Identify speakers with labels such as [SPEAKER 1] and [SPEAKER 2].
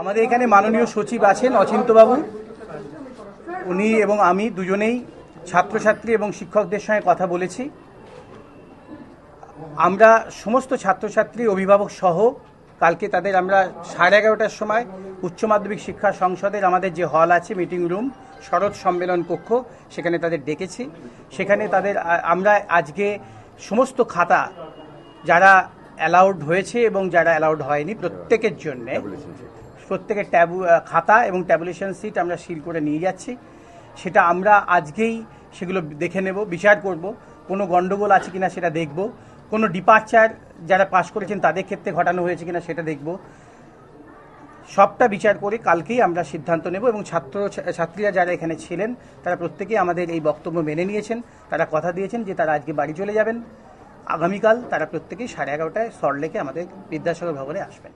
[SPEAKER 1] আমাদের এখানে মাননীয় সচিব আছেন অচিন্ত্যবাবু, উনি এবং আমি দুজনেই ছাত্রছাত্রী এবং শিক্ষকদের সঙ্গে কথা বলেছি। আমরা সমস্ত ছাত্রছাত্রী অভিভাবক সহ কালকে তাদের আমরা 11:30টার সময় উচ্চ মাধ্যমিক শিক্ষা সংসদের আমাদের যে হল আছে মিটিং রুম শরৎ সম্মেলন কক্ষ, সেখানে তাদের ডেকেছি। সেখানে তাদের আমরা আজকে সমস্ত খাতা যারা অ্যালাউড হয়েছে এবং যারা অ্যালাউড হয়নি প্রত্যেকের জন্য প্রত্যেকের খাতা এবং ট্যাবুলেশন সিট আমরা সিল করে নিয়ে যাচ্ছি। সেটা আমরা আজকেই সেগুলো দেখে নেব, বিচার করব, কোনো গন্ডগোল আছে কিনা সেটা দেখব, কোনো ডিপারচার যারা পাস করেছেন তাদের ক্ষেত্রে ঘটানো হয়েছে কিনা সেটা দেখব। সবটা বিচার করে কালকেই আমরা সিদ্ধান্ত নেব এবং ছাত্রীরা যারা এখানে ছিলেন তারা প্রত্যেকেই আমাদের এই বক্তব্য মেনে নিয়েছেন। তারা কথা দিয়েছেন যে তারা আজকে বাড়ি চলে যাবেন। আগামীকাল তারা প্রত্যেকেই 11:30টায় সল্টলেকে আমাদের বিদ্যাসাগর ভবনে আসবেন।